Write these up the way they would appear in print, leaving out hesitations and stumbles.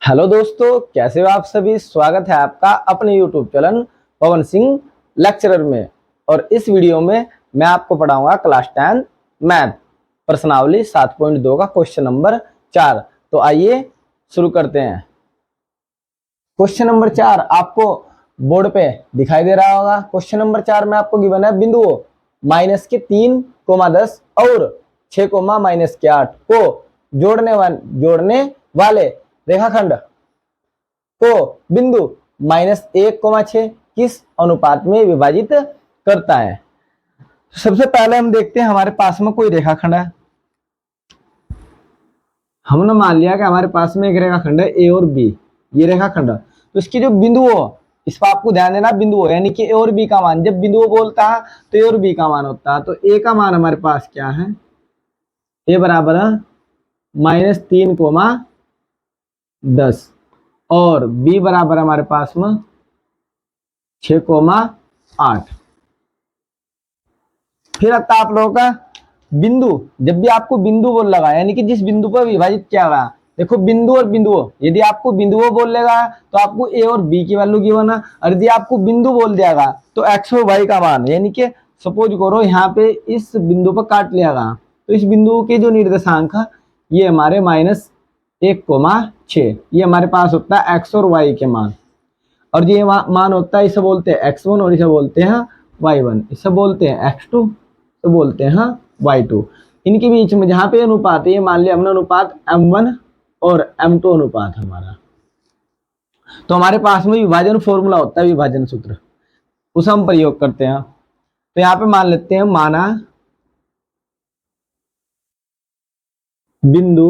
Hello दोस्तों, कैसे हो आप सभी। स्वागत है आपका अपने YouTube channel Pawan Singh lecturer में। और इस वीडियो में मैं आपको पढ़ाऊंगा क्लास 10 मैथ प्रश्नावली 7.2 का क्वेश्चन नंबर 4। तो आइए शुरू करते हैं। क्वेश्चन नंबर 4 आपको बोर्ड पे दिखाई दे रहा होगा। क्वेश्चन नंबर 4 में आपको गिवन है बिंदुओं -3, 10 और 6, -8 को जोड़ने वाले रेखाखंड को बिंदु -1, 6 किस अनुपात में विभाजित करता है। सबसे पहले हम देखते हैं हमारे पास में कोई रेखाखंड है। हमने मान लिया कि हमारे पास में एक रेखाखंड है ए और बी, ये रेखाखंड। तो इसकी जो बिंदुओं, इस पर आपको ध्यान देना, बिंदुओं यानी कि ए और बी का मान, जब बिंदुओं बोलता है तो ए और बी का मान होता है। तो ए का मान हमारे पास क्या है, ए बराबर है -3, 10 और बी बराबर हमारे पास में 6, 8। फिर आता आप लोगों का बिंदु। जब भी आपको बिंदु बोल लगा यानी कि जिस बिंदु पर विभाजित किया गया, देखो बिंदु और बिंदुओं, यदि आपको बिंदुओं बोल लेगा तो आपको ए और बी की वैल्यू गिवन है। और यदि आपको बिंदु बोल दियागा तो एक्स और वाई का मान, यानी कि सपोज करो यहाँ पे इस बिंदु पर काट लिया गया, तो इस बिंदु के जो निर्देशांक है ये हमारे -1, 6 ये हमारे पास होता है एक्स और वाई के मान। और ये मान होता है, इसे बोलते हैं x1 और इसे बोलते हैं y1, इसे बोलते हैं x2 तो बोलते हैं y2। इनके बीच में जहां पे अनुपात है, ये मान लिया हमने अनुपात m1 और m2 अनुपात हमारा। तो हमारे पास में विभाजन फॉर्मूला होता है, विभाजन सूत्र, उसे हम प्रयोग करते हैं। तो यहाँ पे मान लेते हैं, माना बिंदु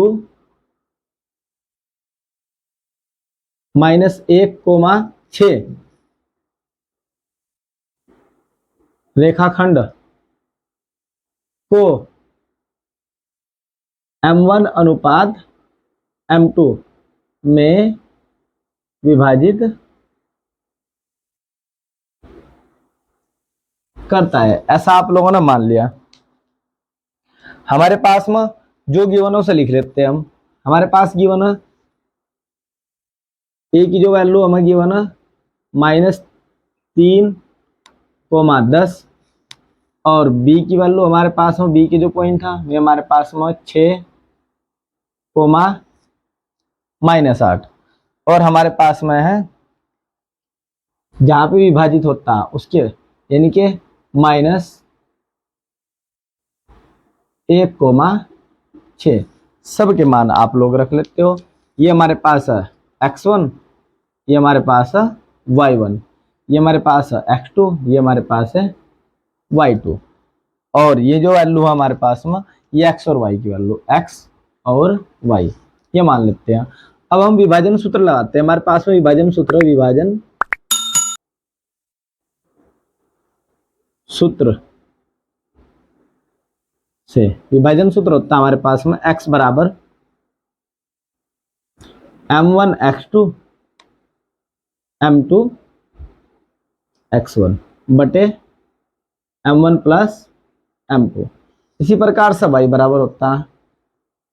-1, 6 रेखाखंड को m1 अनुपात m2 में विभाजित करता है, ऐसा आप लोगों ने मान लिया। हमारे पास में जो गिवन है उसे लिख लेते हैं हम। हमारे पास गिवन है ए की जो वैल्यू हमें गिवन है -3, 10 और बी की वैल्यू हमारे पास में, बी के जो पॉइंट था ये हमारे पास में 6, -8 और हमारे पास में है जहां पे विभाजित होता है उसके, यानी कि -1, 6 सबके मान आप लोग रख लेते हो। ये हमारे पास है x1, ये हमारे पास है y1, ये हमारे पास है x2, ये हमारे पास है y2 और ये जो वैल्यू है हमारे पास में ये x और y की वैल्यू, x और y ये मान लेते हैं। अब हम विभाजन सूत्र लगाते हैं। हमारे पास में विभाजन सूत्र, विभाजन सूत्र से विभाजन सूत्र होता है हमारे पास में x बराबर m1 x2 m2 x1 बटे m1 प्लस m2। इसी प्रकार से y बराबर होता है,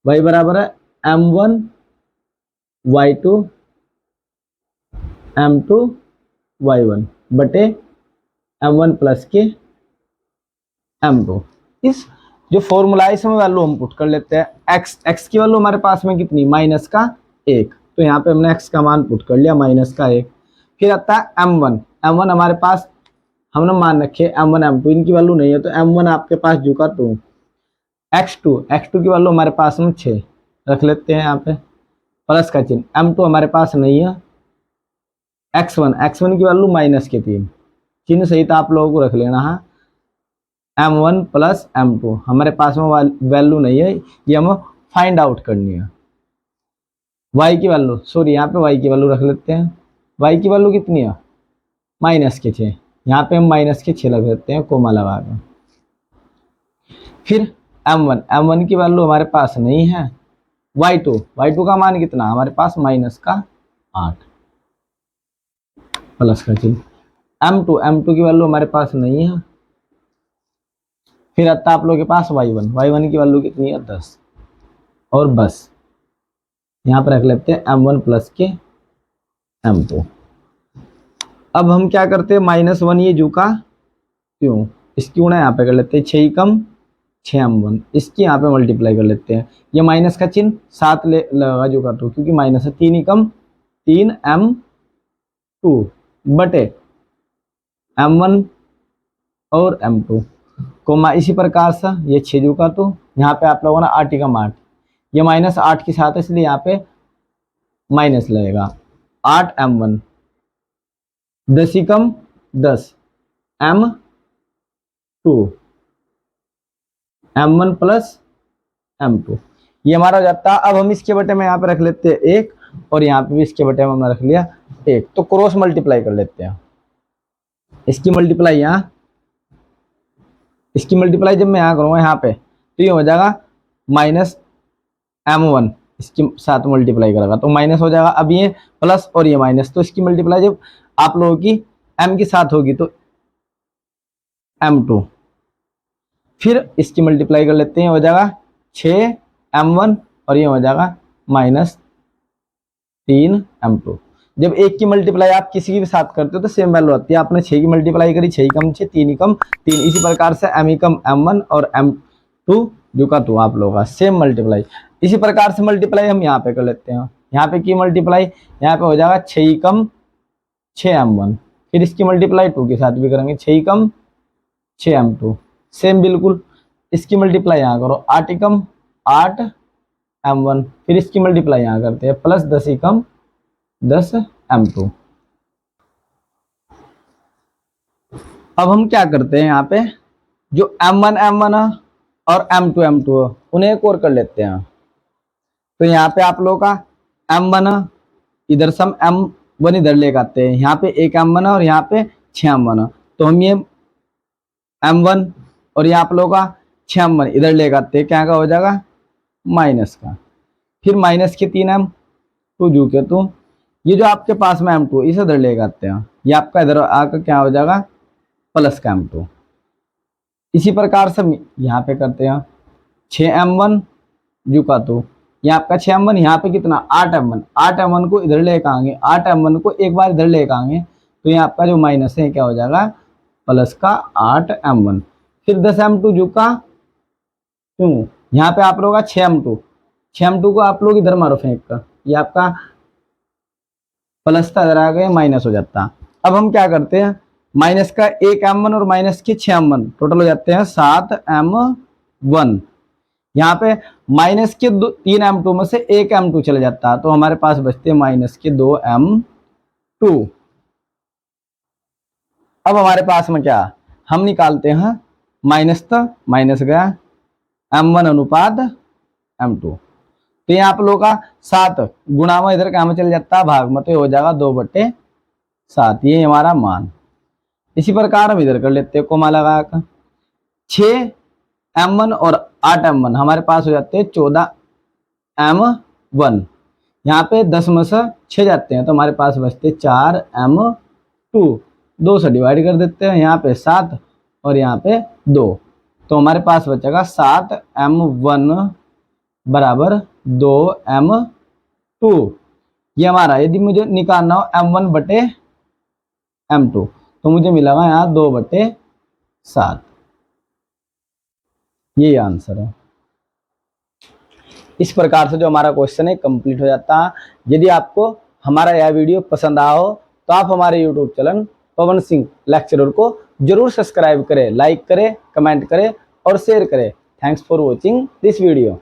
y बराबर है m1 y2 m2 y1 बटे m1 प्लस के m2। इस जो फॉर्मूला है इसमें वैल्यू हम पुट कर लेते हैं। x की वैल्यू हमारे पास में कितनी, -1, तो यहाँ पे हमने x का मान पुट कर लिया -1। फिर आता है m1 हमारे पास हमने मान रखे m1 m2, इनकी वैल्यू नहीं है तो m1 आपके पास जुका 2, x2 की वैल्यू हमारे पास में 6 रख लेते हैं यहाँ पे प्लस का चिन्ह, m2 हमारे पास नहीं है, x1 की वैल्यू -3 चिन्ह सहित आप लोगों को रख लेना है। m1 प्लस m2 हमारे पास में वैल्यू नहीं है, ये हमें फाइंड आउट करनी है। y की वैल्यू, सॉरी यहाँ पे y की वैल्यू रख लेते हैं। y की वैल्यू कितनी है, -6, यहाँ पे हम -6 रख देते हैं कोमा लगा कर। फिर m1 की वैल्यू हमारे पास नहीं है। y2 का मान कितना हमारे पास -8 प्लस का चिन्ह। m2 की वैल्यू हमारे पास नहीं है। फिर आता आप लोगों के पास y1 की वैल्यू कितनी है 10 और बस यहाँ पर रख लेते हैं m1 प्लस के m2। अब हम क्या करते हैं, -1 ये जू का क्यों, इसकी गुणा यहाँ पे कर लेते हैं, 6 कम 6m1, इसकी यहाँ पे मल्टीप्लाई कर लेते हैं, ये माइनस का चिन्ह साथ ले लगा जो का 2, क्योंकि माइनस है, 3 कम 3m2 बटे m1 और m2 कोमा, इसी प्रकार से ये 6 जू का 2, यहाँ पे आप लोगों ने 8 कम 8, ये -8 के साथ है इसलिए यहाँ पे माइनस लगेगा, 8m1 10 कम 10 m2 m1 प्लस m2, ये हमारा हो जाता है। अब हम इसके बटे में यहाँ पे रख लेते हैं 1 और यहाँ पे भी इसके बटे में हमने रख लिया 1, तो क्रॉस मल्टीप्लाई कर लेते हैं। इसकी मल्टीप्लाई यहाँ, इसकी मल्टीप्लाई जब मैं यहाँ करूँगा यहाँ पे तो ये हो जाएगा -m1, इसके साथ मल्टीप्लाई करेगा तो माइनस हो जाएगा, अब ये प्लस और ये माइनस, तो इसकी मल्टीप्लाई जब आप लोगों की m के साथ होगी तो m2, फिर इसकी मल्टीप्लाई कर लेते हैं, हो जाएगा 6m1 और ये हो जाएगा -3m2। जब एक की मल्टीप्लाई आप किसी की भी साथ करते हो तो सेम वैल्यू आती है, आपने 6 की मल्टीप्लाई करी, 6 कम 6 3 कम 3, इसी प्रकार से m कम m1 और m2 जो का 2 आप लोगों का सेम मल्टीप्लाई, इसी प्रकार से मल्टीप्लाई हम यहाँ पे कर लेते हैं। यहाँ पे की मल्टीप्लाई यहाँ पे हो जाएगा 6 कम 6m1, फिर इसकी मल्टीप्लाई 2 के साथ भी करेंगे, 6 कम 6m2 सेम बिल्कुल, इसकी मल्टीप्लाई यहाँ करो 8 कम 8m1, फिर इसकी मल्टीप्लाई यहाँ करते हैं प्लस 10 कम 10m2। अब हम क्या करते हैं, यहाँ पे जो m1 m1 और m2 m2 उन्हें एक और कर लेते हैं। तो यहाँ पे आप लोगों का m1 इधर से हम m1 इधर लेकर आते हैं, यहाँ पे 1 m1 और यहाँ पे 6 m1, तो हम ये m1 और यहाँ आप लोगों का 6 m1 इधर लेकर आते हैं, क्या का हो जाएगा माइनस का, फिर माइनस के 3m2 जू के, तो ये जो आपके पास में m2 इसे इधर लेकर आते हैं, ये आपका इधर आकर क्या हो जाएगा प्लस का m2। इसी प्रकार से यहाँ पे करते हैं 6m1 जू का, तो ये आपका 6m1, यहाँ पे कितना 8m1, 8m1 को इधर लेकर आएंगे, 8m1 को एक बार इधर लेकर आएंगे, तो ये आपका जो माइनस है क्या हो जाएगा प्लस का 8m1, फिर 10m2 जू का क्यों, यहाँ पे आप लोगों का 6m2 को आप लोग इधर मारो फेंक कर, ये आपका प्लस था इधर आ गया माइनस हो जाता। अब हम क्या करते हैं, माइनस का 1m1 और माइनस के 6m1 टोटल हो जाते हैं 7m1, यहाँ पे माइनस के 3m2 में से 1m2 चले जाता है, तो हमारे पास बचते हैं माइनस के 2m2। अब हमारे पास में क्या, हम निकालते हैं माइनस, तो माइनस गया m1 अनुपात m2, तो यहाँ आप लोगों का 7 गुणा में इधर क्या में चल जाता है भाग में, तो हो जाएगा 2/7, ये हमारा मान। इसी प्रकार हम इधर कर लेते हैं कोमा लगा कर, 6m1 और 8m1 हमारे पास हो जाते हैं 14m1, यहाँ पे 10 में से 6 जाते हैं तो हमारे पास बचते 4m2, 2 से डिवाइड कर देते हैं, यहाँ पे 7 और यहाँ पे 2, तो हमारे पास बचेगा 7m1 बराबर 2m2। ये हमारा, यदि मुझे निकालना हो m1 बटे m2 तो मुझे मिलेगा यहाँ 2/7, ये आंसर है। इस प्रकार से जो हमारा क्वेश्चन है कंप्लीट हो जाता है। यदि आपको हमारा यह वीडियो पसंद आया हो तो आप हमारे YouTube channel Pawan Singh lecturer को जरूर सब्सक्राइब करें, लाइक करें, कमेंट करें और शेयर करें। Thanks for watching this video.